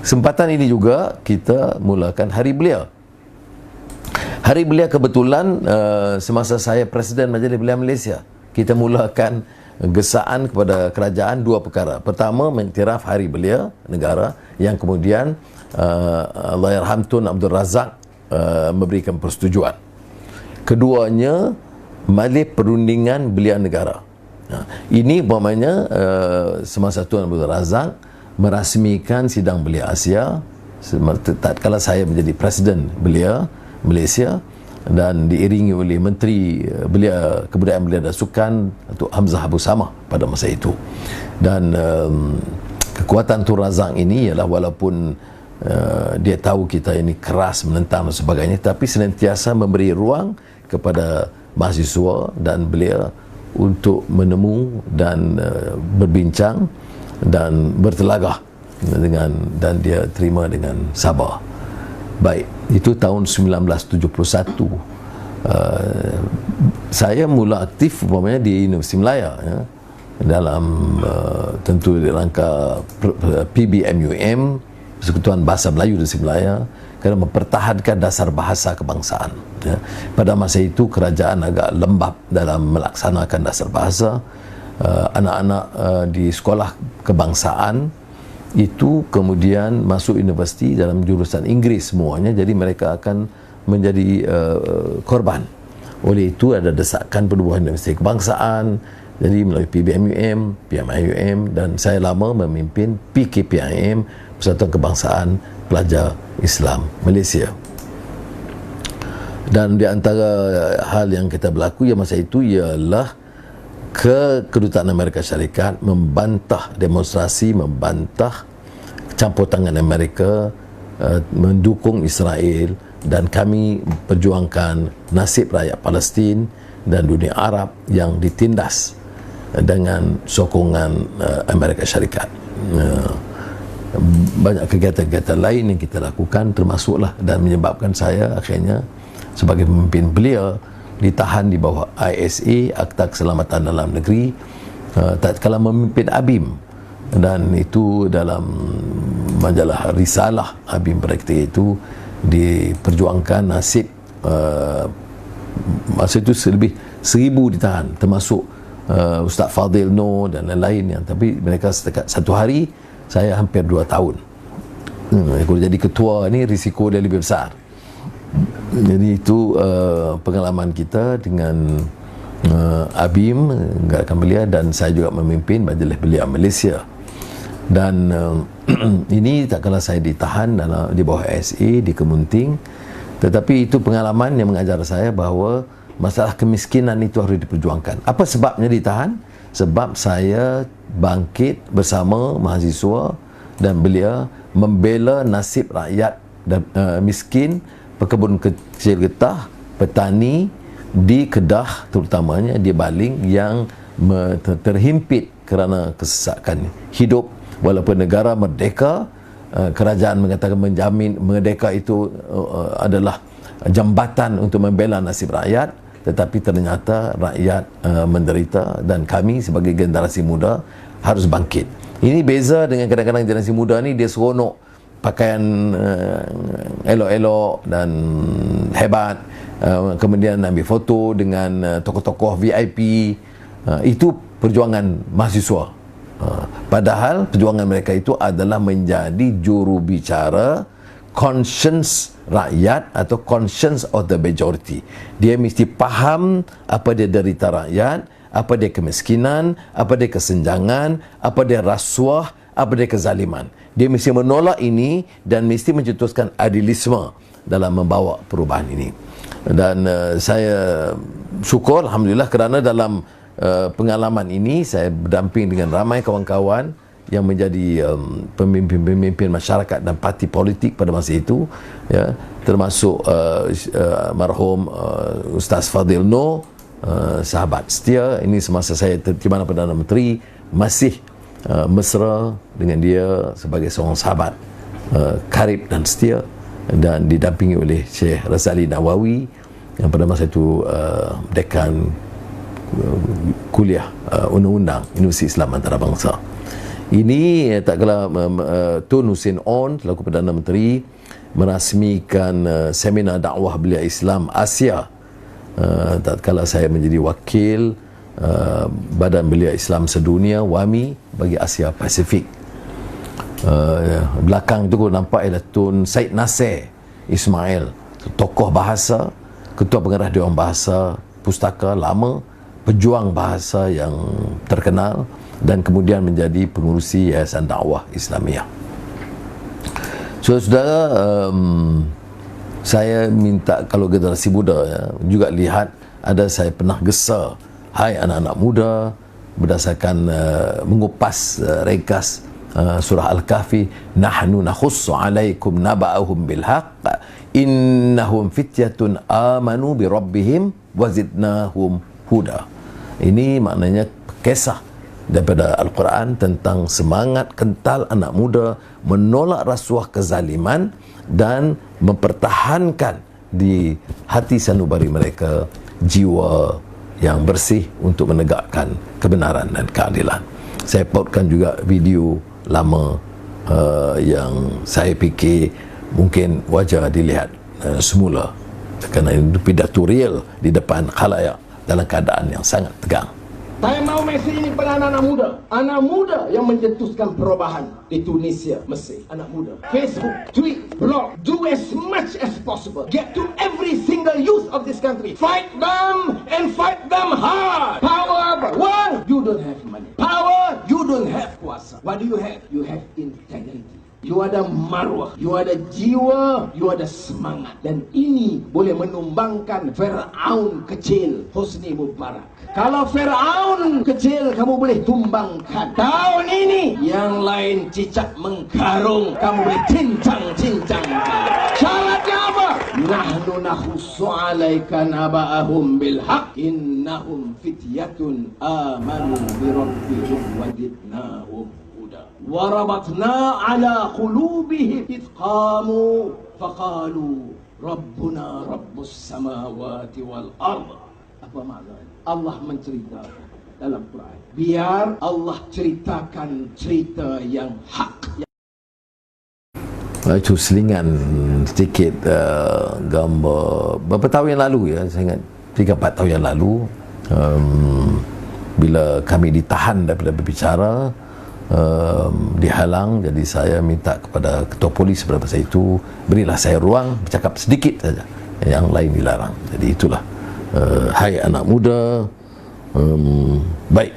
kesempatan ini juga kita mulakan Hari Belia. Hari Belia kebetulan semasa saya Presiden Majlis Belia Malaysia, kita mulakan gesaan kepada kerajaan dua perkara. Pertama, mengiktiraf Hari Belia negara, yang kemudian Allahyarham Tun Abdul Razak memberikan persetujuan. Keduanya, Majlis Perundingan Belia Negara. Ini umpamanya semasa Tun Abdul Razak merasmikan sidang Belia Asia tatkala saya menjadi Presiden Belia Malaysia, dan diiringi oleh Menteri Belia Kebudayaan Belia dan Sukan Datuk Hamzah Abu Samah pada masa itu. Dan kekuatan Tun Razak ini ialah walaupun dia tahu kita ini keras menentang dan sebagainya, tapi senantiasa memberi ruang kepada mahasiswa dan belia untuk menemu dan berbincang dan bertelagah dengan, dan dia terima dengan sabar. Baik, itu tahun 1971. Saya mula aktif umpamanya di Universiti Melaya, ya, dalam tentu di rangka PBMUM, Persekutuan Bahasa Melayu Universiti Melaya, kerana mempertahankan dasar bahasa kebangsaan, ya. Pada masa itu kerajaan agak lembab dalam melaksanakan dasar bahasa. Anak-anak di sekolah kebangsaan itu kemudian masuk universiti dalam jurusan Inggeris semuanya, jadi mereka akan menjadi korban. Oleh itu ada desakan penubuhan universiti kebangsaan, jadi melalui PBMUM, PMIUM, dan saya lama memimpin PKPIM, Persatuan Kebangsaan Pelajar Islam Malaysia. Dan di antara hal yang kita berlaku yang masa itu ialah Kedutaan Amerika Syarikat membantah demonstrasi, membantah campur tangan Amerika, mendukung Israel, dan kami perjuangkan nasib rakyat Palestin dan dunia Arab yang ditindas dengan sokongan Amerika Syarikat. Banyak kegiatan-kegiatan lain yang kita lakukan termasuklah, dan menyebabkan saya akhirnya sebagai pemimpin belia ditahan di bawah ISA, Akta Keselamatan Dalam Negeri, tatkala memimpin ABIM, dan itu dalam majalah Risalah ABIM pada ketika itu diperjuangkan nasib masa itu lebih 1,000 ditahan, termasuk Ustaz Fadil Noor dan lain-lain, yang tapi mereka setakat satu hari, saya hampir 2 tahun. Kalau jadi ketua ni risiko dia lebih besar. Jadi itu pengalaman kita dengan ABIM, Gerakan Belia, dan saya juga memimpin Majlis Belia Malaysia. Dan ini tak kala saya ditahan di bawah SA di Kemunting, tetapi itu pengalaman yang mengajar saya bahawa masalah kemiskinan itu harus diperjuangkan. Apa sebabnya ditahan? Sebab saya bangkit bersama mahasiswa dan belia membela nasib rakyat miskin, pekebun kecil getah, petani di Kedah terutamanya, di Baling, yang terhimpit kerana kesesakan hidup. Walaupun negara merdeka, kerajaan mengatakan menjamin merdeka itu adalah jambatan untuk membela nasib rakyat, tetapi ternyata rakyat menderita, dan kami sebagai generasi muda harus bangkit. Ini beza dengan kadang-kadang generasi muda ni dia seronok pakaian elok-elok dan hebat, kemudian ambil foto dengan tokoh-tokoh VIP. Itu perjuangan mahasiswa, padahal perjuangan mereka itu adalah menjadi juru bicara conscience rakyat atau conscience of the majority. Dia mesti faham apa dia derita rakyat, apa dia kemiskinan, apa dia kesenjangan, apa dia rasuah, apa dia kezaliman. Dia mesti menolak ini dan mesti mencetuskan adilisme dalam membawa perubahan ini. Dan saya syukur, Alhamdulillah, kerana dalam pengalaman ini saya berdamping dengan ramai kawan-kawan yang menjadi pemimpin-pemimpin masyarakat dan parti politik pada masa itu, ya, termasuk marhum Ustaz Fadil Noor, sahabat setia. Ini semasa saya di mana Perdana Menteri, masih mesra dengan dia sebagai seorang sahabat karib dan setia, dan didampingi oleh Syekh Razali Nawawi yang pada masa itu dekan kuliah undang-undang Universiti Islam Antarabangsa. Ini tak kala Tun Hussein On selaku Perdana Menteri merasmikan seminar dakwah belia Islam Asia, tak kala saya menjadi wakil Badan Belia Islam Sedunia WAMI bagi Asia Pasifik. Belakang tu nampak ialah Tun Said Nasir Ismail, tokoh bahasa, ketua pengarah Dewan Bahasa Pustaka lama, pejuang bahasa yang terkenal, dan kemudian menjadi pengurusi Yayasan Dakwah Islamiah. Saudara, saya minta kalau generasi muda juga lihat, ada saya pernah gesa, hai anak-anak muda, berdasarkan mengupas ringkas surah Al-Kahfi, nahnu nakhussu alaikum naba'ahum bil haqq innahum fityatun amanu bi rabbihim wazidnahum huda. Ini maknanya kisah daripada Al-Quran tentang semangat kental anak muda menolak rasuah kezaliman dan mempertahankan di hati sanubari mereka jiwa yang bersih untuk menegakkan kebenaran dan keadilan. Saya pautkan juga video lama yang saya fikir mungkin wajar dilihat semula, kerana itu pidato real di depan khalayak dalam keadaan yang sangat tegang. Saya mau mesej ini pada anak muda yang mencetuskan perubahan di Tunisia, Mesir. Anak muda, Facebook, tweet, blog, do as much as possible. Get to every single youth of this country. Fight them and fight them hard. Power, one, you don't have money. Power, you don't have kuasa. What do you have? You have integrity. You ada marwah, you ada jiwa, you ada semangat. Dan ini boleh menumbangkan Fir'aun kecil, Hosni Mubarak. Kalau Fir'aun kecil kamu boleh tumbangkan, tahun ini yang lain cicak mengkarung, kamu boleh cincang-cincang. Syaratnya apa? Nahnu nakhussu alaika naba'ahum bilhaq innahum fityatun amanu birabbihim wazidnahum warabatna ala qulubihim idh qamu faqalu rabbuna rabbus samawati wal ard. Apa maknanya? Allah menceritakan dalam Quran, biar Allah ceritakan cerita yang hak. Itu selingan sedikit gambar beberapa tahun yang lalu, saya ingat 3-4 tahun yang lalu, bila kami ditahan daripada berbicara, dihalang. Jadi saya minta kepada ketua polis pada masa itu, berilah saya ruang bercakap sedikit saja, yang lain dilarang. Jadi itulah, hai anak muda, baik,